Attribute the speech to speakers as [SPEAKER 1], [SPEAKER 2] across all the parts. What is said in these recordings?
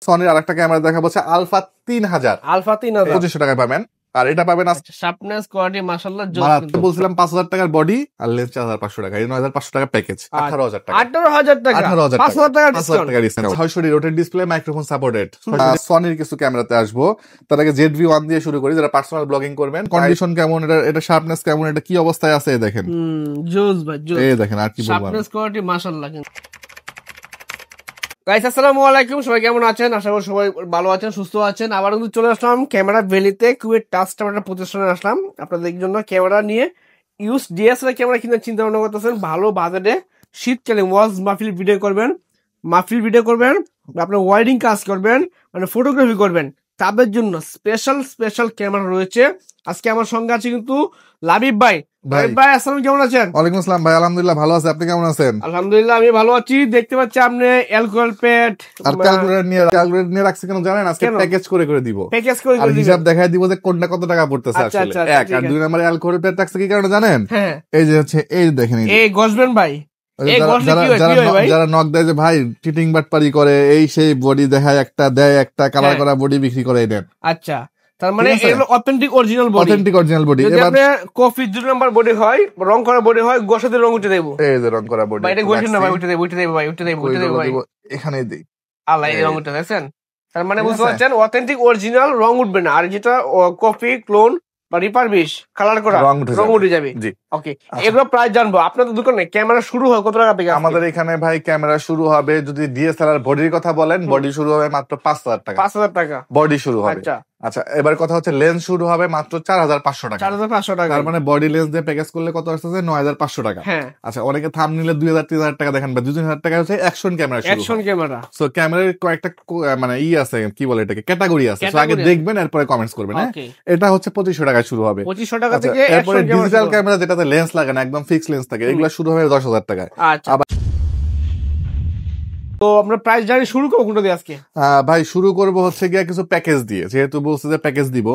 [SPEAKER 1] সনির আরেকটা ক্যামেরা দেখাবো হচ্ছে আলফা 3000।
[SPEAKER 2] আলফা 3000
[SPEAKER 1] 2500 টাকায় পাবেন। আর এটা পাবেন
[SPEAKER 2] শার্পনেস কোয়ালিটি মাশাআল্লাহ
[SPEAKER 1] জোস। বলছিলাম 5000 টাকার বডি আর লেন্স 4500 টাকা, এই 9500 টাকা প্যাকেজ 18000 টাকা।
[SPEAKER 2] 18000 টাকা
[SPEAKER 1] 5000 টাকা discount. 600 rotate display, microphone supported. সনির কিছু ক্যামেরাতে আসবো, তার আগে ZV-1 দিয়ে শুরু করি, যারা পার্সোনাল ব্লগিং করবেন। কন্ডিশন কেমন, এটা শার্পনেস কেমন, এটা কি অবস্থায় আছে দেখেন।
[SPEAKER 2] জোস ভাই জোস।
[SPEAKER 1] এই দেখেন, আর কি বলবো,
[SPEAKER 2] শার্পনেস কোয়ালিটি মাশাআল্লাহ। গাইস আসসালামু আলাইকুম, সবাই কেমন আছেন? আশা করি সবাই ভালো আছেন, সুস্থ আছেন। আবার কিন্তু চলে আসলাম ক্যামেরা ভ্যালিতে, কুয়েট টাচ টাওয়ার প্রতিষ্ঠানে আসলাম আপনাদের জন্য ক্যামেরা নিয়ে। ইউজ ডিএসএলআর ক্যামেরা কিনে চিন্তা ভাবনা করতেছেন ভালো বাজেটে, শীতকালে ওয়াজ মাহফিল ভিডিও করবেন, আপনার ওয়াইডিং কাজ করবেন, মানে ফটোগ্রাফি করবেন, তাদের জন্য স্পেশাল ক্যামেরা রয়েছে। আজকে আমার সঙ্গে আছে কিন্তু লাবিব ভাই। ভাই আসসালাম, কেমন আছেন?
[SPEAKER 1] ওয়ালাইকুম আসসালাম ভাই, আলহামদুলিল্লাহ ভালো আছি, আপনি কেমন আছেন?
[SPEAKER 2] আলহামদুলিল্লাহ আমি ভালো আছি। দেখতে পাচ্ছি আপনি অ্যালকোহল প্যাড
[SPEAKER 1] আর ক্যালকুলেটর নিয়ে রাখছি কেন জানেন? আজকে প্যাকেজ করে দিব, আর হিসাব দেখাই দিব যে কোনটা কত টাকা পড়তেছে আসলে। এক আর দুই নম্বরে অ্যালকোহল প্যাড রাখছে কি কারণে জানেন? এই যে হচ্ছে, এই দেখেন, এই গসবেন ভাই, যারা নক দেয় যে ভাই চিটিং বাটপারি করে, এই সেই বডি দেখায় একটা, দেয় একটা, কালার করা বডি বিক্রি করে দেন।
[SPEAKER 2] আচ্ছা, তার মানে এগুলো অথেন্টিক অরিজিনাল বডি। যদি আপনি কফি 2 নাম্বার বডি হয়, রং করা বডি হয়, গোশাতে রং উঠে দেব।
[SPEAKER 1] এই যে রং করা বডি,
[SPEAKER 2] এটা গোশাতে না ভাই, উঠে দেব ভাই,
[SPEAKER 1] এখানেই দেই।
[SPEAKER 2] আল্লাহ, এই রং উঠে দেখছেন? তার মানে বুঝতে পারছেন অথেন্টিক অরিজিনাল রং উঠবে না, আর যেটা কপি, ক্লোন বা রিপারবিশ, কালার করা রং উঠে যাবে। ওকে, এগুলো প্রাইস জানবো। আপনাদের দোকানে ক্যামেরা শুরু হয় কত টাকা থেকে?
[SPEAKER 1] আমাদের এখানে ভাই ক্যামেরা শুরু হবে, যদি ডিএসএলআর বডির কথা বলেন, বডি শুরু হবে মাত্র 5000 টাকা।
[SPEAKER 2] 5000 টাকা
[SPEAKER 1] বডি শুরু হবে। আচ্ছা, এবার কথা হচ্ছে লেন্স শুরু হবে মাত্র 4500 টাকা।
[SPEAKER 2] 4500 টাকা,
[SPEAKER 1] তার মানে বডি লেন্স দিয়ে প্যাকেজ করলে কত আসছে? 9500 টাকা। আচ্ছা, অনেকে থাম্বনেইলে 2000-3000 টাকা দেখেন, বা 2000 টাকা হচ্ছে action camera.
[SPEAKER 2] Action camera,
[SPEAKER 1] so ক্যামেরার কয়েকটা মানে আছে, কি বলে এটাকে, ক্যাটাগরি আছে। সো আগে দেখবেন, এরপরে কমেন্টস করবেন। এটা হচ্ছে 2500 টাকায় শুরু হবে।
[SPEAKER 2] 2500 টাকা থেকে।
[SPEAKER 1] এরপরে ডিজিটাল ক্যামেরা, যেটাতে লেন্স লাগে না, একদম ফিক্স লেন্স থাকে, এগুলো শুরু হবে 10000 টাকায়। আবার
[SPEAKER 2] তো আমরা প্রাইস জানি, শুরু করবো কোনটা দিয়ে আজকে?
[SPEAKER 1] ভাই শুরু করবো হচ্ছে গিয়ে কিছু প্যাকেজ দিয়ে, যেহেতু বলছে যে প্যাকেজ দিব।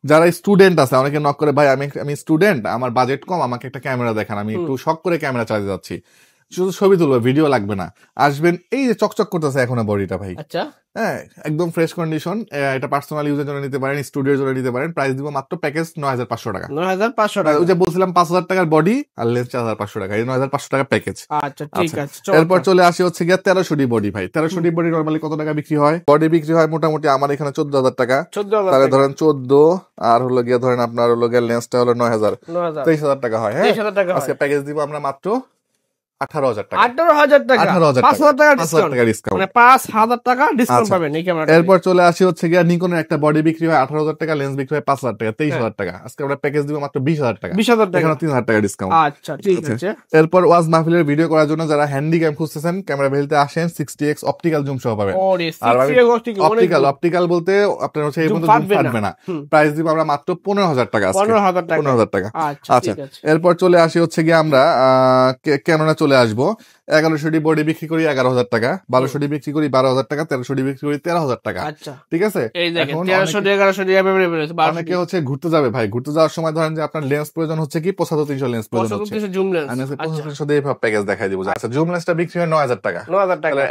[SPEAKER 1] যারা স্টুডেন্ট আছে, অনেকে নক করে, ভাই আমি স্টুডেন্ট, আমার বাজেট কম, আমাকে একটা ক্যামেরা দেখান, আমি একটু শখ করে ক্যামেরা চালাতে যাচ্ছি, শুধু ছবি তুলবো, ভিডিও লাগবে না, আসবেন। এই যে চকচক করতেছে এখনো বডিটা ভাই,
[SPEAKER 2] আচ্ছা
[SPEAKER 1] হ্যাঁ একদম ফ্রেশ কন্ডিশন। এটা পার্সোনাল ইউজের জন্য নিতে পারেন, স্টুডিওর জন্য নিতে পারেন। প্রাইস দিব মাত্র প্যাকেজ 9500 টাকা।
[SPEAKER 2] 9500 টাকা।
[SPEAKER 1] ওই যে বলছিলাম 5000 টাকার বডি আর লেন্স 4500 টাকা, এই 9500 টাকা প্যাকেজ।
[SPEAKER 2] আচ্ছা ঠিক আছে।
[SPEAKER 1] এরপর চলে আসি হচ্ছে গিয়ে 1300 বডি। ভাই 1300 বডি নরমালি কত টাকা বিক্রি হয়? বডি বিক্রি হয় মোটামুটি আমার এখানে 14000 টাকা। তাহলে ধরেন 14, আর হলো গিয়ে ধরেন আপনার হলো গিয়ে লেন্সটা হলো 9000, 23000 টাকা হয়। হ্যাঁ, আজকে প্যাকেজ দিব আমরা মাত্র 18000 টাকা।
[SPEAKER 2] 18000 টাকা, 5000 টাকা ডিসকাউন্ট, মানে 5000 টাকা ডিসকাউন্ট পাবেন এই ক্যামেরাটা।
[SPEAKER 1] এরপর চলে আসি হচ্ছে গিয়া নিকনের একটা বডি বিক্রি হয় 18000 টাকা, লেন্স বিক্রি হয় 5000 টাকা, 23000 টাকা। আজকে আমরা প্যাকেজ দিব মাত্র 20000 টাকা।
[SPEAKER 2] 20000 টাকা,
[SPEAKER 1] এখানে 3000 টাকা ডিসকাউন্ট।
[SPEAKER 2] আচ্ছা ঠিক আছে।
[SPEAKER 1] এরপর ওয়াজ মাহফিলের ভিডিও করার জন্য যারা হ্যান্ডি ক্যাম খুঁজতেছেন, ক্যামেরা ভ্যালিতে আসেন, 60x অপটিক্যাল জুম সহ পাবেন। অপটিক্যাল বলতে আপনার হচ্ছে এই পর্যন্ত জুম ফাটবে না। প্রাইস দিব আমরা মাত্র 15000 টাকা। 15000 টাকা। আচ্ছা, এরপর চলে আসি হচ্ছে গিয়ে আমরা ক্যামেরা চলে আসবো। 1100 বডি বিক্রি করি 11000 টাকা, 1200 বিক্রি করি 12000 টাকা, 1300 বিক্রি করি 13000 টাকা। ঠিক আছে, অনেকে হচ্ছে ঘুরতে যাবে, ভাই ঘুরতে যাওয়ার সময় ধরেন যে আপনার লেন্স প্রয়োজন হচ্ছে কি 75-300 লেন্স প্রয়োজন হচ্ছে, আমি 75-300 দিয়ে প্যাকেজ দেখাই দিব। আচ্ছা, জুম লেন্সটা বিক্রি হয় 9000 টাকা।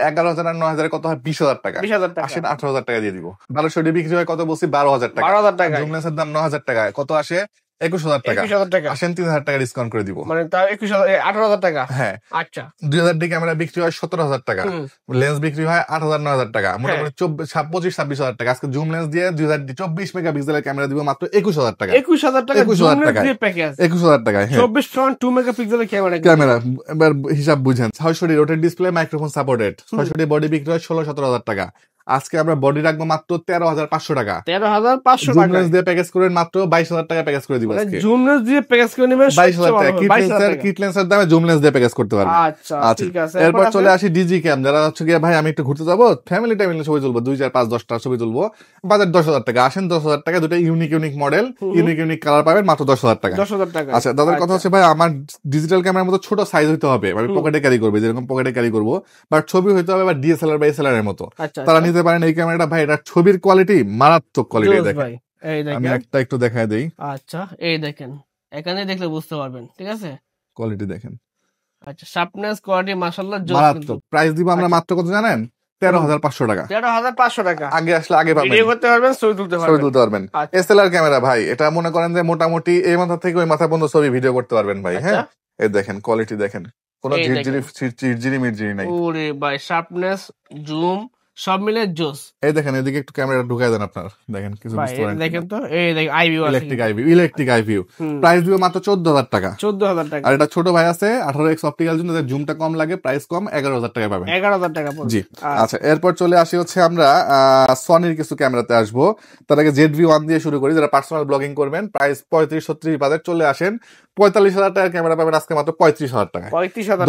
[SPEAKER 1] 11000 আর 9000 কত হয়? 20000 টাকা। আসেন 18000 টাকা দিয়ে দিব। 1200 বিক্রি হয় কত বলছি? 12000 টাকা। জুম লেন্সের দাম 9000 টাকা, কত আসে? 21000 টাকা। আসেন 3000 টাকা ডিসকাউন্ট করে দিব, মানে
[SPEAKER 2] 18000 টাকা।
[SPEAKER 1] হ্যাঁ, আচ্ছা 2000 ডি ক্যামেরা বিক্রি হয় 17000 টাকা, লেন্স বিক্রি হয় 8000-9000 টাকা, মোটামুটি 25-26000 টাকা। আজকে জুম লেন্স দিয়ে 2000 ডি 24 মেগাপিক্সেলের ক্যামেরা দিব মাত্র 21000 টাকা।
[SPEAKER 2] 21000 টাকা,
[SPEAKER 1] 21000 টাকায়
[SPEAKER 2] 24.2 মেগাপিক্সেলের
[SPEAKER 1] ক্যামেরা। এবার হিসাব বুঝেন, 600 rotate display, microphone supported, 600 body বিক্রি হয় 16-17 টাকা। আজকে আমরা বডি রাখবো মাত্র 13500 টাকা।
[SPEAKER 2] 13500 টাকা।
[SPEAKER 1] জুম লেন্স দিয়ে প্যাকেজ করেন মাত্র 22000 টাকা প্যাকেজ করে দিব আজকে।
[SPEAKER 2] জুম লেন্স দিয়ে প্যাকেজ করে নেবেন
[SPEAKER 1] 22000 টাকা। কিট লেন্সের দামে জুম লেন্স দিয়ে প্যাকেজ করতে পারবেন।
[SPEAKER 2] আচ্ছা ঠিক আছে।
[SPEAKER 1] এরপর চলে আসি ডিজি ক্যাম। যারা হচ্ছে গিয়ে ভাই আমি একটু ঘুরতে যাবো, ফ্যামিলি টাইমে ছবি তুলবো, 2 4 5 10টা ছবি তুলবো, বাজার 10000 টাকা। আসেন 10000 টাকা, দুটো ইউনিক মডেল, ইউনিক কালার পাবেন মাত্র 10000 টাকা।
[SPEAKER 2] 10000 টাকা।
[SPEAKER 1] আচ্ছা, তাদের কথা হচ্ছে ভাই আমার ডিজিটাল ক্যামেরার মতো ছোট সাইজ হইতে হবে, আমি পকেটে ক্যারি করবো, যেরকম পকেটে ক্যারি করবো, বাট ছবি হইতে হবে আবার ডিএসএলআর বা এসএলআর এর মতো। তারা নিতে পারেন এই ক্যামেরাটা। ভাই এটা ছবির কোয়ালিটি মারাত্মক কোয়ালিটি, দেখেন আমি একটা একটু দেখায় দেই।
[SPEAKER 2] আচ্ছা, এই দেখেন, এখানে দেখলে বুঝতে পারবেন। ঠিক আছে,
[SPEAKER 1] কোয়ালিটি দেখেন।
[SPEAKER 2] আচ্ছা, শার্পনেস কোয়ালিটি মাশাআল্লাহ
[SPEAKER 1] মারাত্মক। প্রাইস দিব আমরা মাত্র কত জানেন? 13,500 টাকা।
[SPEAKER 2] 13,500 টাকা।
[SPEAKER 1] আগে আসলে আগে পাবেন,
[SPEAKER 2] ভিডিও করতে পারবেন, ছবি তুলতে পারবেন।
[SPEAKER 1] এসএলআর ক্যামেরা ভাই, এটা মনে করেন যে মোটামুটি এই মাথা থেকে ওই মাথা পর্যন্ত ছবি ভিডিও করতে পারবেন ভাই। হ্যাঁ, এই দেখেন কোয়ালিটি দেখেন, কোনো ঝিরঝিরি মিরঝিরি নাই।
[SPEAKER 2] ওরে ভাই, শার্পনেস, জুম সব মিলে জোস।
[SPEAKER 1] এই দেখেন এদিকে একটু ক্যামেরা ঢুকায় দেন আপনার, দেখেন কিছু বুঝতে পারেন।
[SPEAKER 2] দেখেন তো, এই দেখেন আইভিউ আছে,
[SPEAKER 1] ইলেকট্রিক আইভিউ। প্রাইস দিব মাত্র 14,000 টাকা।
[SPEAKER 2] 14,000 টাকা।
[SPEAKER 1] আর এটা ছোট ভাই আছে 18x অপটিক্যাল জুম, যাদের জুমটা কম লাগে, প্রাইস কম, 11,000 টাকা পাবেন।
[SPEAKER 2] 11,000 টাকা
[SPEAKER 1] জি। আচ্ছা, এরপর চলে আসি হচ্ছে আমরা সনির কিছু ক্যামেরাতে আসবো। তার আগে ZV-1 দিয়ে শুরু করি, যারা পার্সোনাল ব্লগিং করবেন। প্রাইস 35-36 বাজার, চলে আসেন 45,000 টাকার ক্যামেরা পাবেন আজকে মাত্র 35,000 টাকা।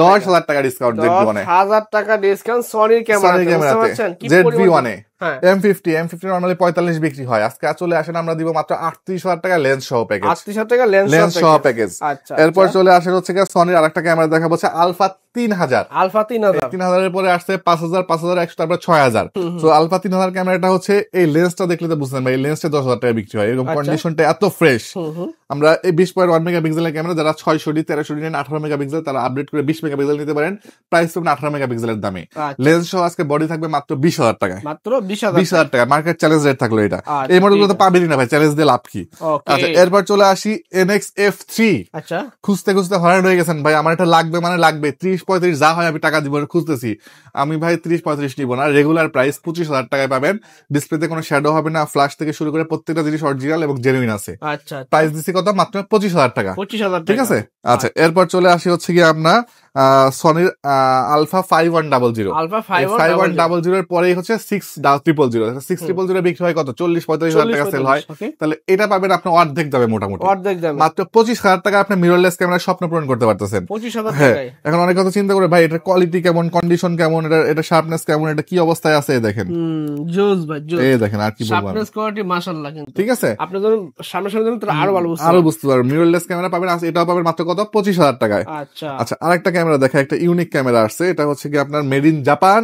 [SPEAKER 2] 10,000
[SPEAKER 1] টাকা ডিসকাউন্ট ZV-1 এ।
[SPEAKER 2] 10,000 টাকা ডিসকাউন্ট সনির ক্যামেরাতে।
[SPEAKER 1] ZV-1 এ M50 নরমালি 45 বিক্রি হয়, আজকে চলে আসেন আমরা দিব মাত্র 38,000 টাকা লেন্স সহ প্যাকেজ।
[SPEAKER 2] 38,000 টাকা লেন্স
[SPEAKER 1] সহ প্যাকেজ। এরপর চলে আসেন হচ্ছে সনির আরেকটা ক্যামেরা দেখাবো, হচ্ছে আলফা 3000। 3000 এর পরে আসছে 5,000, 5,100, তারপর 6,000। তো আলফা 3000 ক্যামেরাটা হচ্ছে, এই লেন্সটা দেখলে তো বুঝতেন ভাই, এই লেন্সটা 10,000 টাকা বিক্রি হয়। এরকম কন্ডিশনটা এত ফ্রেশ। আমরা এই 20.1 মেগাপিক্সেলের ক্যামেরা, যারা 600D 1300D নেন 18 মেগাপিক্সেল, তারা আপডেট করে 20 মেগাপিক্সেল নিতে পারেন। প্রাইস পাবেন 18 মেগাপিক্সেলের দামে। লেন্স সহ আজকে বডি থাকবে মাত্র 20,000 টাকায়।
[SPEAKER 2] মাত্র 20,000
[SPEAKER 1] টাকা। মার্কেট চ্যালেঞ্জ রেট থাকলো এটা। এই মডেলগুলো তো পাবেনই না ভাই, চ্যালেঞ্জ দিয়ে লাভ কি? আচ্ছা, এরপর চলে আসি NX F3।
[SPEAKER 2] আচ্ছা,
[SPEAKER 1] খুঁজতে খুঁজতে হয়রান হয়ে গেছেন ভাই, আমার এটা লাগবে মানে লাগবে, 30-35 যা হয় আমি টাকা দিব, খুঁজতেছি আমি ভাই 30-35 নিব না। রেগুলার প্রাইস 25,000 টাকায় পাবেন। ডিসপ্লেতে কোনো শ্যাডো হবে না, ফ্ল্যাশ থেকে শুরু করে প্রত্যেকটা জিনিস অরিজিনাল এবং জেনুইন আছে।
[SPEAKER 2] আচ্ছা,
[SPEAKER 1] প্রাইস দিচ্ছি কত? মাত্র 25,000 টাকা।
[SPEAKER 2] 25,000
[SPEAKER 1] ঠিক আছে। আচ্ছা, এরপর চলে আসি হচ্ছে কি আপনার সনির আলফা 5100। 5100 এর পরেই হচ্ছে 6000। 6000 বিক্রি হয় কত? 40-45,000 টাকা সেল হয়। তাহলে এটা পাবেন আপনি অর্ধেক দামে, মোটামুটি মাত্র 25,000 টাকা আপনি মিররলেস ক্যামেরা স্বপ্ন পূরণ করতে পারতেছেন।
[SPEAKER 2] 25,000
[SPEAKER 1] হ্যাঁ, এখন অনেক কথা চিন্তা করে ভাই, এটা কোয়ালিটি কেমন, কন্ডিশন কেমন, এটা শার্পনেস কেমন, এটা কি অবস্থায় আছে দেখেন।
[SPEAKER 2] জোস ভাই, জোস।
[SPEAKER 1] এই দেখেন, আর কি বলবো,
[SPEAKER 2] শার্পনেস কোয়ালিটি মাশাআল্লাহ। কিন্তু
[SPEAKER 1] ঠিক আছে,
[SPEAKER 2] আপনি যখন সামনে দেখবেন আরো বুঝতে পারবেন।
[SPEAKER 1] মিররলেস ক্যামেরা পাবেন, এটাও পাবেন মাত্র কত? 25,000 টাকায়। আচ্ছা, আরেকটা ক্যামেরা দেখা, একটা ইউনিক ক্যামেরা আসছে। এটা হচ্ছে কি আপনার মেড ইন জাপান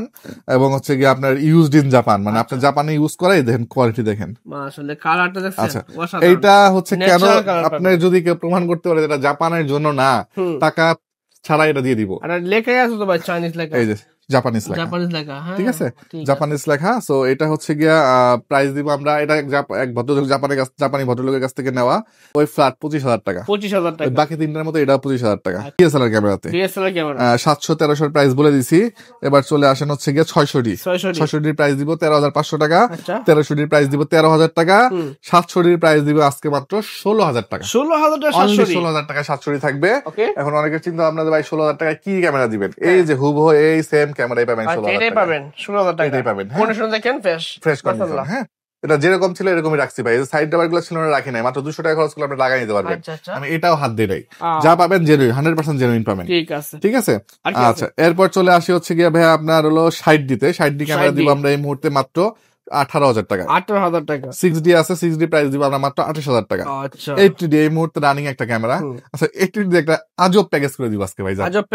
[SPEAKER 1] এবং হচ্ছে কি আপনার ইউজড ইন জাপান, মানে আপনি জাপানে ইউজ করাই, দেখেন কোয়ালিটি দেখেন।
[SPEAKER 2] মাশাআল্লাহ, কালারটা দেখছেন।
[SPEAKER 1] আচ্ছা, এইটা হচ্ছে কেন আপনি যদি কেউ প্রমাণ করতে পারে এটা জাপানের জন্য না, টাকা ছাড়া এটা দিয়ে দিব।
[SPEAKER 2] আর লেখাই আছে তো ভাই, চাইনিজ লেখা,
[SPEAKER 1] এই যে জাপানিজ লেখা। ঠিক আছে, জাপানিজ লেখা। সো এটা হচ্ছে গিয়া প্রাইস দিব আমরা, এটা এক ভদ্রলোক জাপানি ভদ্রলোকের কাছ থেকে নেওয়া, ওই ফ্ল্যাট 25,000 টাকা।
[SPEAKER 2] 25,000 টাকা।
[SPEAKER 1] বাকি তিনটার মতো এটা 25,000 টাকা। DSLR ক্যামেরাতে 700-1300 প্রাইস বলে দিছি। এবার চলে আসেন হচ্ছে গিয়া 600D প্রাইস দিব 13,500 টাকা। 1300D প্রাইস দিব 13,000 টাকা। 700D প্রাইস দিব আজকে মাত্র 16,000 টাকা। 16,000 টাকা 700D থাকবে। এখন অনেকের চিন্তা ভাবনা, ভাই 16,000 টাকায় কি ক্যামেরা দিবেন? এই যে হুবহু এই সেম ক্যামেরাই পাবেন 16,000 টাকা। এটাই পাবেন। কন্ডিশন দেখেন, ফ্রেশ কন্ডিশন। হ্যাঁ, এটা যেরকম ছিল এরকমই রাখছি ভাই। সাইড ডাবার গুলো ছিল না, রাখি নাই। মাত্র 200 টাকা খরচ করলে আপনি লাগাই নিতে পারবেন। আমি এটাও হাত দিয়ে নাই, যা পাবেন জেনুইন, 100% জেনুইন পাবেন। ঠিক আছে। আচ্ছা, এরপর চলে আসি হচ্ছে গিয়া ভাই আপনার হলো 60D তে। 60D ক্যামেরা দিব আমরা এই মুহূর্তে মাত্র 18,000 টাকা।
[SPEAKER 2] 18,000 টাকা।
[SPEAKER 1] 6D আছে, 6D প্রাইস দিব আমরা মাত্র 28,000 টাকা। 80D এই মুহূর্তে রানিং একটা ক্যামেরা। আচ্ছা, 80D একটা আজব প্যাকেজ করে দিব আজকে ভাই।
[SPEAKER 2] আজব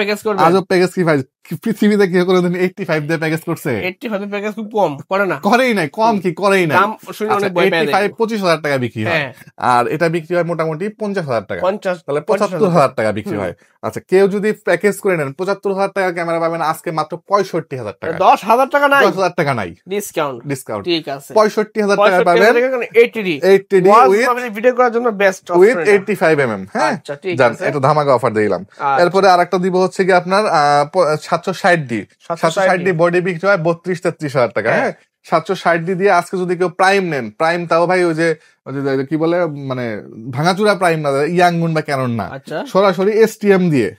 [SPEAKER 2] প্যাকেজ কি ভাই?
[SPEAKER 1] পৃথিবীতে কেউ কোনোদিন 85 দিয়ে প্যাকেজ করছে?
[SPEAKER 2] 85 দিয়ে প্যাকেজ খুব কম করে না,
[SPEAKER 1] করেই নাই। কম কি করেই নাই।
[SPEAKER 2] দাম শুনে অনেক ভয় পেয়ে যায়।
[SPEAKER 1] 25,000 টাকা বিক্রি হয়, আর এটা বিক্রি হয় মোটামুটি 50,000 টাকা। তাহলে 75,000 টাকা বিক্রি হয়। আচ্ছা, কেউ যদি প্যাকেজ করে নেন 75,000 টাকা ক্যামেরা পাবেন আজকে মাত্র 65,000 টাকা।
[SPEAKER 2] 10,000 টাকা নাই,
[SPEAKER 1] 10,000 টাকা নাই, ডিসকাউন্ট।
[SPEAKER 2] ঠিক আছে,
[SPEAKER 1] 65,000 টাকা পাবেন।
[SPEAKER 2] 80D ভিডিও করার জন্য বেস্ট
[SPEAKER 1] উইথ 85mm। হ্যাঁ,
[SPEAKER 2] আচ্ছা, ঠিক আছে,
[SPEAKER 1] এটা ধামাকা অফার দিলাম। এরপরে আরেকটা দিব হচ্ছে কি আপনার 760D বডি বিক্রি হয় 32-33,000 টাকা। হ্যাঁ, 760D দিয়ে আজকে যদি কেউ প্রাইম নেন, প্রাইম তাও ভাই ওই যে কি বলে, মানে ভাঙাচুরা প্রাইম না, ইয়াংগুন বা ক্যানন না, সরাসরি STM দিয়ে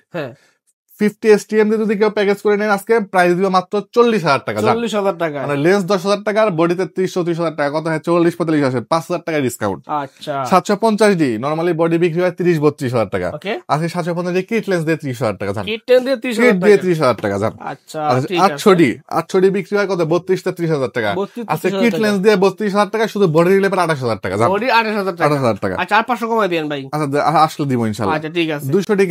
[SPEAKER 1] 50 STM দিয়ে যদি কেউ প্যাকেজ করে নেন আজকে প্রাইস দিব মাত্র 40,000 টাকা।
[SPEAKER 2] 40,000 টাকা,
[SPEAKER 1] মানে লেন্স 10,000 টাকা আর বডিতে 30-34,000 টাকা। কত হয়? 40-45 আসে, 5,000 টাকা ডিসকাউন্ট।
[SPEAKER 2] আচ্ছা,
[SPEAKER 1] 750D নরমালি বডি বিক্রি হয় 30-32,000 টাকা। আজকে 750D কিট লেন্স দিয়ে 30,000 টাকা জান।
[SPEAKER 2] কিট লেন্স দিয়ে
[SPEAKER 1] 30,000 টাকা জান।
[SPEAKER 2] আচ্ছা,
[SPEAKER 1] 800D বিক্রি হয় কত? 32-33,000 টাকা। আজকে কিট লেন্স দিয়ে 32,000 টাকা, শুধু বডি নিলে 28,000 টাকা জান।
[SPEAKER 2] বডি 28,000 টাকা। আচ্ছা, 800 কমাই দেন ভাই।
[SPEAKER 1] আচ্ছা, আসলে দিব ইনশাআল্লাহ।
[SPEAKER 2] আচ্ছা, ঠিক আছে।
[SPEAKER 1] 200D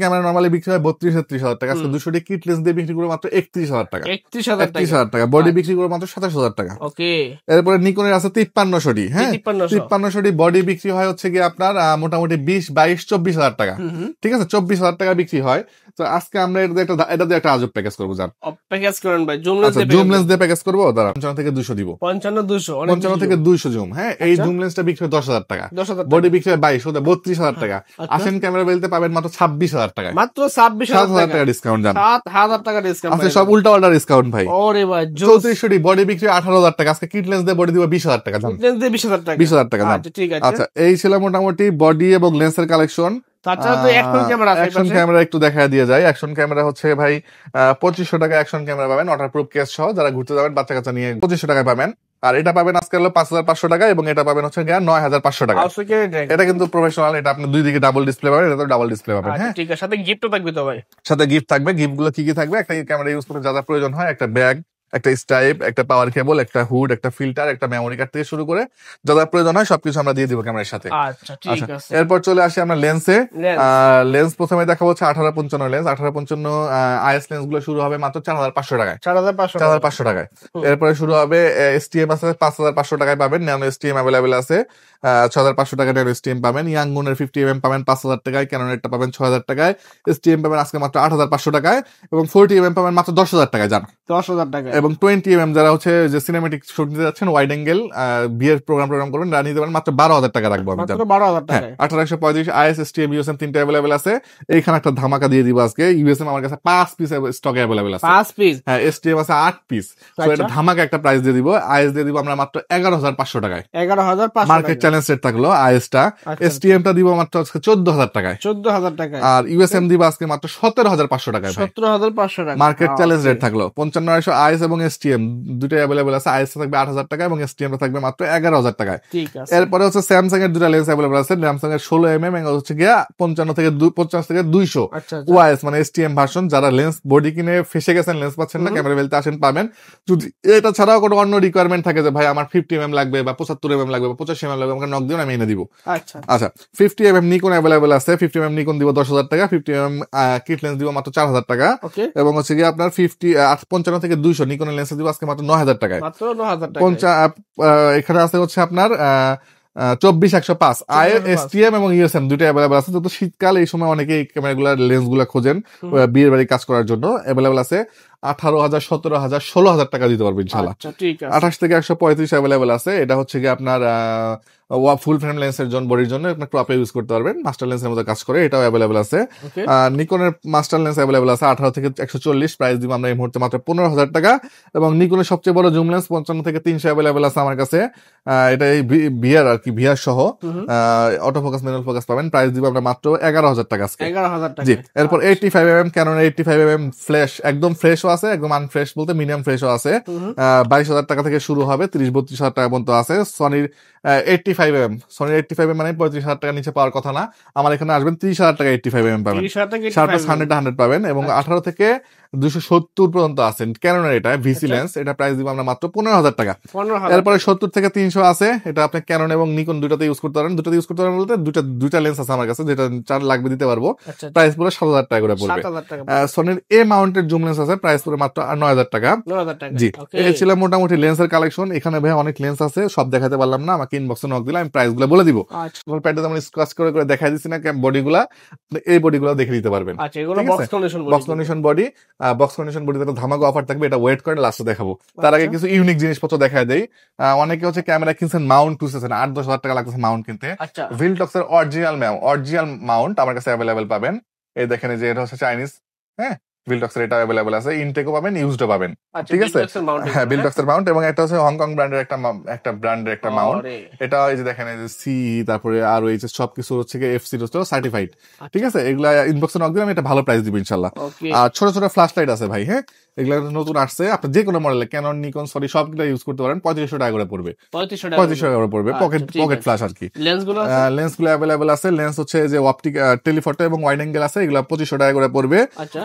[SPEAKER 1] ক্যামেরা নরমালি বিক্রি হয় 33,000 টাকা, আজকে 200টি কিট লেন্স দিয়ে বিক্রি করে মাত্র 31,000 টাকা, 31,000 টাকা, বডি বিক্রি করে মাত্র 27,000 টাকা।
[SPEAKER 2] ওকে,
[SPEAKER 1] এরপরে নিকনের আছে 5300টি, হ্যাঁ 5300টি বডি বিক্রি হয় হচ্ছে কি আপনার মোটামুটি 20, 22, 24,000 টাকা, ঠিক আছে 24,000 টাকা বিক্রি হয়। তো আজকে আমরা এটা দিয়ে একটা আজব প্যাকেজ করবো, জান
[SPEAKER 2] প্যাকেজ করেন ভাই, জুম
[SPEAKER 1] লেন্স দিয়ে প্যাকেজ করবো, দাঁড়া 55 থেকে 200 দিব, 55 থেকে 200 জুম, হ্যাঁ এই জুম লেন্সটা বিক্রি হয় 10,000 টাকা, বডি বিক্রি হয় 22, 32,000 টাকা। আসেন ক্যামেরা বেলতে পাবেন মাত্র 26,000 টাকা,
[SPEAKER 2] মাত্র 26,000
[SPEAKER 1] টাকা ডিসকাউন্ট, জান
[SPEAKER 2] 7,000 টাকা ডিসকাউন্ট,
[SPEAKER 1] আচ্ছা সব উল্টা পাল্টা ডিসকাউন্ট ভাই।
[SPEAKER 2] ওরে ভাই
[SPEAKER 1] 3400টি বডি বিক্রি 18,000 টাকা, আজকে কিট লেন্স দিয়ে বডি দিব 20,000 টাকা, জান 20,000 টাকা।
[SPEAKER 2] আচ্ছা ঠিক আছে,
[SPEAKER 1] আচ্ছা এই ছিল মোটামুটি বডি এবং লেন্সের কালেকশন। অ্যাকশন ক্যামেরা একটু দেখা দিয়ে যায়। অ্যাকশন ক্যামেরা হচ্ছে ভাই 2500 টাকা অ্যাকশন ক্যামেরা পাবেন, ওয়াটারপ্রুফ কেস সহ, যারা ঘুরতে যাবেন বাচ্চা কাচ্চা নিয়ে 2500 টাকায় পাবেন। আর এটা পাবেন আজকে হলো 5,500 টাকা, এবং এটা পাবেন হচ্ছে 9,500 টাকা। এটা কিন্তু প্রফেশনাল, এটা আপনি দুই দিকে ডাবল ডিসপ্লে পাবেন, এটা তো ডাবল ডিসপ্লে পাবেন, হ্যাঁ
[SPEAKER 2] ঠিক আছে। সাথে গিফটও থাকবে তো ভাই,
[SPEAKER 1] সাথে গিফট থাকবে। গিফট গুলো কি কি থাকবে? একটা ক্যামেরা ইউজ করতে যা যা প্রয়োজন হয়, একটা ব্যাগ, একটা স্টাইপ, একটা পাওয়ার কেবল, একটা হুড, একটা ফিল্টার, একটা মেমোরি কার্ড থেকে শুরু করে যা যা প্রয়োজন হয় সবকিছু আমরা দিয়ে দিব ক্যামেরার সাথে।
[SPEAKER 2] আচ্ছা
[SPEAKER 1] এরপর চলে আসি আমরা লেন্সে। লেন্স প্রথমে দেখাবো হচ্ছে 1855 লেন্স। 1855 আইএস লেন্স গুলো শুরু হবে মাত্র 4,500 টাকায়, 4,500 টাকায়। এরপরে শুরু হবে এসটিএম আছে 5,500 টাকায় পাবেন, ন্যানো এসটিএম অ্যাভেলেবেল আছে 6,500 টাকায় ন্যানো এসটিএম পাবেন। ইয়াংগুনের 50mm পাবেন 5,000 টাকায়, ক্যাননেরটা পাবেন 6,000 টাকায়, এসটিএম পাবেন আজকে মাত্র 8,500 টাকায়, এবং 40mm পাবেন মাত্র 10,000 টাকায়, জান
[SPEAKER 2] 10,000 টাকা।
[SPEAKER 1] এবং 20mm যারা হচ্ছে যে সিনেমেটিক শুট নিতে যাচ্ছেন, ওয়াইড অ্যাঙ্গেল বিয়ের প্রোগ্রাম করবেন, নিতে পারেন মাত্র 12,000 টাকা রাখবো আমি,
[SPEAKER 2] 12,000 টাকা।
[SPEAKER 1] 1835 আইএস এসটিএম ইউএসএম 3টা অ্যাভেলেবেল আছে। এইখানে একটা ধামাকা দিয়ে দিব আজকে, ইউএসএম আমার কাছে 5 পিস স্টকে অ্যাভেলেবেল আছে,
[SPEAKER 2] 5 পিস,
[SPEAKER 1] হ্যাঁ এসটিএম আছে 8 পিস। তো এটা ধামাকা একটা প্রাইস দিয়ে দিব। আইএস দিয়ে দিব আমরা মাত্র 11,500 টাকায়,
[SPEAKER 2] 11,500
[SPEAKER 1] মার্কেট চ্যালেঞ্জ রেট থাকলো আইএসটা। এসটিএম টা দিব মাত্র আজকে 14,000 টাকায়,
[SPEAKER 2] 14,000 টাকায়।
[SPEAKER 1] আর ইউএসএম দিব আজকে মাত্র 17,500 টাকায়,
[SPEAKER 2] 17,500 টাকা
[SPEAKER 1] মার্কেট চ্যালেঞ্জ রেট থাকলো। 5500 আইএস এবং এসটিএম দুটো অ্যাভেলেবল আছে। আইএস থাকবে 8,000 টাকা এবং এসটিএম থাকবে মাত্র 11,000 টাকায়। এরপরে হচ্ছে স্যামসাং এর দুটো লেন্স অ্যাভেলেবল আছে, স্যামসাং এর 16mm এবং হচ্ছে গিয়া 50 থেকে 200 ওআইএস মানে এসটিএম ভার্সন। যারা লেন্স বডি কিনে ফেসে গেছেন, লেন্স পাচ্ছেন না, ক্যামেরা বেলতে আসেন পাবেন। যদি এটা ছাড়াও কোনো অন্য রিকোয়ারমেন্ট থাকে যে ভাই আমার 50mm লাগবে বা 75mm লাগবে বা 85mm লাগবে, আমাকে নক দিন, আমি এনে দিব। আচ্ছা 50mm নিকন অ্যাভেলেবল আছে, 50mm নিকন দিব 10,000 টাকা, 50mm কিট লেন্স দিব মাত্র 4,000 টাকা, এবং হচ্ছে গিয়ে আপনার 55 থেকে 200 নিকনের লেন্স দিব আজকে মাত্র 9,000 টাকায়। এখানে আছে হচ্ছে আপনার 24-105 এসটিএম এবং ইউএসএম দুটো অ্যাভেলেবল আছে। তো শীতকাল এই সময় অনেকে এই ক্যামেরাগুলোর লেন্স গুলা খোঁজেন বিয়ের বাড়ি কাজ করার জন্য, অ্যাভেলেবল আছে 18,000, 17,000, 16,000 টাকা দিতে পারবো ইনশাল্লাহ। 28 থেকে 135 অ্যাভেলেবল আছে। এটা হচ্ছে কি আপনার ফুল ফ্রেম লেন্সের জন্য, বডির জন্য আপনার ক্রপে ইউজ করতে পারবেন, মাস্টার লেন্সের মতো কাজ করে, এটাও অ্যাভেলেবল আছে। নিকনের মাস্টার লেন্স অ্যাভেলেবল আছে 18 থেকে 140, প্রাইস দিব আমরা এই মুহূর্তে মাত্র 15,000 টাকা। এবং নিকনের সবচেয়ে বড় জুম লেন্স 55 থেকে 300 অ্যাভেলেবল আছে আমার কাছে, এটা এই ভিআর আর কি, ভিআর সহ অটোফোকাস ম্যানুয়াল ফোকাস পাবেন, প্রাইস দিব আমরা মাত্র 11,000 টাকা আজকে।
[SPEAKER 2] 11,000 টাকা।
[SPEAKER 1] জি, এরপর 85mm ক্যানন 85mm ফ্ল্যাশ, একদম ফ্রেশও আছে, একদম আনফ্রেশ বলতে মিডিয়াম ফ্রেশও আছে, 22,000 টাকা থেকে শুরু হবে, 30-32,000 টাকা পর্যন্ত আছে। সনির 85mm, সনির 85mm মানে 35,000 টাকা নিচে পাওয়ার কথা না, আমার এখানে আসবেন 30,000 টাকা 85mm পাবেন, 100 পাবেন, এবং 18 থেকে 270 পর্যন্ত আছেন ক্যাননের, এটা ভিসি লেন্স, এটা প্রাইস দিব আমরা মাত্র 15,000 টাকা। এরপরে 70 থেকে 300 আছে, এটা আপনি ক্যানন এবং নিকন দুটাতে ইউজ করতে পারেন। দুটাতে ইউজ করতে পারেন বলতে দুইটা লেন্স আছে আমার কাছে, যেটা 4 লাগবে দিতে পারবো, প্রাইস পুরো 7,000 টাকা করে পড়বে। সনির এ মাউন্টেড জুম লেন্স আছে, প্রাইস পুরো মাত্র 9,000 টাকা। জি, এই ছিল মোটামুটি লেন্সের কালেকশন। এখানে ভাই অনেক লেন্স আছে, সব দেখাতে পারলাম না, আমাকে ইনবক্সে নক দিলে আমি প্রাইস গুলো বলে দিব। প্যাডে যেমন স্ক্র্যাচ করে করে দেখাই দিচ্ছি না বডিগুলা, এই বডিগুলো দেখে নিতে পারবেন। Box condition body, box condition বডিতে একটা ধামাকা অফার থাকবে, এটা ওয়েট করে লাস্টে দেখাবো। তার আগে কিছু ইউনিক জিনিসপত্র দেখায় দেই। অনেকে হচ্ছে ক্যামেরা কিনছেন, মাউন্ট খুঁজতেছেন, 8-10,000 টাকা লাগতেছে মাউন্ট কিনতে। ভিলটক্স এর অরিজিনাল মাউন্ট আমার কাছে অ্যাভেলেবেল পাবেন। এই দেখেন যে এটা হচ্ছে চাইনিজ, হ্যাঁ ভিলটক্স এর এটা অ্যাভেলেবল আছে, ইনটেকও পাবেন, ইউজডও পাবেন, ঠিক আছে। হ্যাঁ ভিলটক্স এর মাউন্ট, এবং একটা হচ্ছে হংকং ব্র্যান্ডের একটা মাউন্ট, এটা এই যে দেখেন এই যে সি, তারপরে আর ওই যে সবকিছু হচ্ছে এফসি সার্টিফাইড, ঠিক আছে। এগুলা ইনবক্সে নক দিলে আমি এটা ভালো প্রাইস দিব ইনশাল্লাহ। আর ছোট ছোট ফ্ল্যাশ লাইট আছে ভাই, হ্যাঁ এগুলা নতুন আসছে, আপনি যে কোনো মডেলে ক্যানন, নিকন, সরি সবগুলো ইউজ করতে পারেন। 3500 টাকা করে পড়বে, 3500 টাকা করে পড়বে, পকেট ফ্ল্যাশ আর কি। লেন্সগুলো অ্যাভেলেবল আছে। লেন্স হচ্ছে যে অপটিক টেলিফটো এবং ওয়াইড অ্যাঙ্গেল আছে, এগুলো 2500 টাকা করে পড়বে।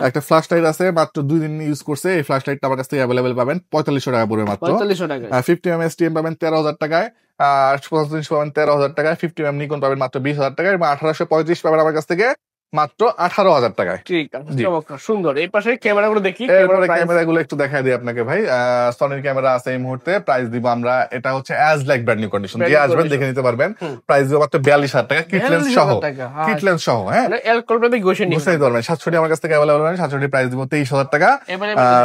[SPEAKER 1] একটা ফ্ল্যাশ লাইট আছে, মাত্র 2 দিন ইউজ করছে, এই ফ্ল্যাশ লাইটটা আমার কাছ থেকে অ্যাভেলেবল পাবেন 4500 টাকা পড়বে মাত্র। 50mm এসটিএম পাবেন 13,000 টাকায়, আর 55 পাবেন 13,000 টাকায়, 50mm নিকন পাবেন মাত্র 20,000 টাকায়, এবং 1835 পাবেন আমার কাছ থেকে মাত্র 18,000 টাকায়।
[SPEAKER 2] ঠিক আছে, চমৎকার সুন্দর। এই পাশে ক্যামেরাগুলো দেখি,
[SPEAKER 1] ক্যামেরাগুলো একটু দেখাই দিই আপনাকে ভাই। সনির ক্যামেরা আছে এই মুহূর্তে, প্রাইস দিব আমরা, এটা হচ্ছে as like brand new condition, যে আসবেন দেখে নিতে পারবেন। প্রাইস দিব মাত্র 42,000 টাকা, কিট লেন্স সহ, কিট লেন্স সহ। হ্যাঁ, বুঝতে পারবেন। 700 আমার কাছ থেকে অ্যাভেলেবল পাবেন, 700 প্রাইস দিব 23,000 টাকা।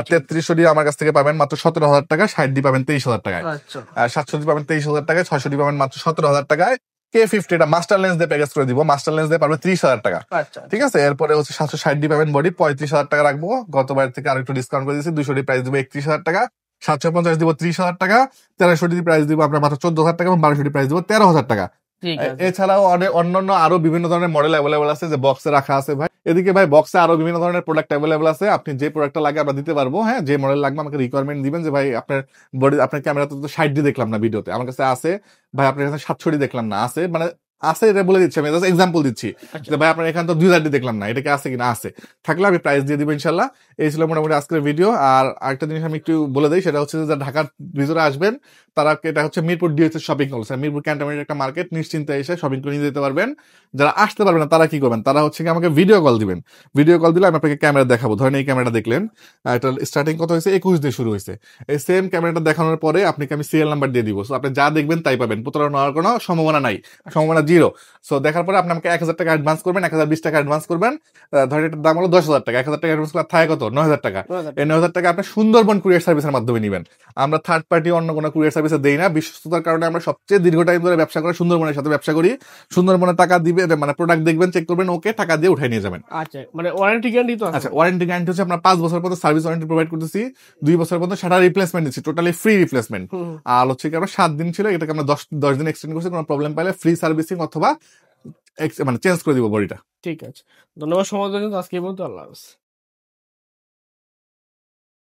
[SPEAKER 1] 3300 আমার কাছ থেকে পাবেন মাত্র 17,000 টাকা, 60 পাবেন 23,000 টাকায়। 700 পাবেন 23,000 টাকায়, 600 পাবেন মাত্র 17,000 টাকায়। K50 এটা মাস্টার লেন্স দিয়ে প্যাকেজ করে দিব, মাস্টার লেন্স দিয়ে পাবেন 30,000 টাকা। ঠিক আছে, এরপরে হচ্ছে 760 পাবেন বডি, 35,000 টাকা রাখবো। গতবার থেকে আরেকটু ডিসকাউন্ট করে দিয়েছি, 200 প্রাইস দিব 31,000 টাকা। 750 দিব 30,000 টাকা। 1300 প্রাইস দিব আপনার মাত্র 14,000 টাকা এবং 1200 প্রাইস দিব 13,000 টাকা। এছাড়াও অন্যান্য আরো বিভিন্ন ধরনের মডেল অ্যাভেলেবল আছে যে বক্সে রাখা আছে ভাই। এদিকে ভাই বক্সে আরো বিভিন্ন ধরনের প্রোডাক্ট অ্যাভেলেবল আছে, আপনি যে প্রোডাক্টটা লাগে আমরা দিতে পারবো। হ্যাঁ, যে মডেল লাগবে আমাকে রিকোয়ারমেন্ট দিবেন যে ভাই আপনার বডি, আপনার ক্যামেরাতে তো 60 দেখলাম না ভিডিওতে, আমার কাছে আছে ভাই, আপনার কাছে 700 দেখলাম না, আছে মানে আছে, এটা বলে দিচ্ছি আমি, এক্সাম্পল দিচ্ছি যে ভাই আপনার এখানে তো 2000 দেখলাম না, এটাকে আছে কিনা, আছে থাকলে আমি প্রাইস দিয়ে দিব ইনশাল্লাহ। এই ছিল মোটামুটি আজকের ভিডিও। আর আরেকটা জিনিস আমি একটু বলে দিই, সেটা হচ্ছে যে ঢাকার ভিতরে আসবেন তারা, এটা হচ্ছে Mirpur DS shopping mall, Mirpur ক্যান্টনমেন্টের একটা মার্কেট, নিশ্চিন্তে এসে শপিং করে নিয়ে যেতে পারবেন। যারা আসতে পারবেন না তারা কি করবেন, তারা হচ্ছে কি আমাকে ভিডিও কল দিবেন, ভিডিও কল দিলে আমি আপনাকে ক্যামেরা দেখাবো। ধরেন এই ক্যামেরাটা দেখলেন, এটা স্টার্টিং কত হয়েছে, 21 দিয়ে শুরু হয়েছে। এই সেম ক্যামেরাটা দেখানোর পরে আপনাকে আমি সিরিয়াল নাম্বার দিয়ে দিব, আপনি যা দেখবেন তাই পাবেন, প্রতারণা হওয়ার কোনো সম্ভাবনা নাই, সম্ভাবনা জিরো। সো দেখার পরে আপনি আমাকে 1,000 টাকা অ্যাডভান্স করবেন, 1,020 টাকা অ্যাডভান্স করবেন। ধরেন এটার দাম হলো 10,000 টাকা, 1,000 টাকা অ্যাডভান্স করলে থাকে কত, 9,000 টাকা। এই 9,000 টাকা আপনি সুন্দরবন কুরিয়ার সার্ভিসের মাধ্যমে নেবেন। আমরা থার্ড পার্টি অন্য কোনো কুরিয়ার সার্ভিসে দেই না, বিশ্বস্ততার কারণে আমরা সবচেয়ে দীর্ঘ টাইম ধরে ব্যবসা করে সুন্দরবনের সাথে ব্যবসা করি। সুন্দরবনের টাকা দিবে, মানে প্রোডাক্ট দেখবেন, চেক করবেন, ওকে, টাকা দিয়ে উঠাই নিয়ে যাবেন।
[SPEAKER 2] আচ্ছা, মানে ওয়ারেন্টি গ্যারান্টি তো?
[SPEAKER 1] আচ্ছা, ওয়ারেন্টি গ্যারান্টি হচ্ছে আপনার 5 বছর পর্যন্ত সার্ভিস ওয়ারেন্টি প্রোভাইড করতেছি, 2 বছর পর্যন্ত সেটা রিপ্লেসমেন্ট দিচ্ছি, টোটালি ফ্রি রিপ্লেসমেন্ট। আর হচ্ছে কি আমরা 7 দিন ছিল, এটাকে আমরা 10 দিন এক্সটেন্ড করছি, কোনো প্রবলেম পাইলে ফ্রি সার্ভিসিং অথবা মানে চেঞ্জ করে দিব বডিটা।
[SPEAKER 2] ঠিক আছে, ধন্যবাদ সময় দেওয়ার জন্য। আজকে বলতে আল্লাহ হাফেজ।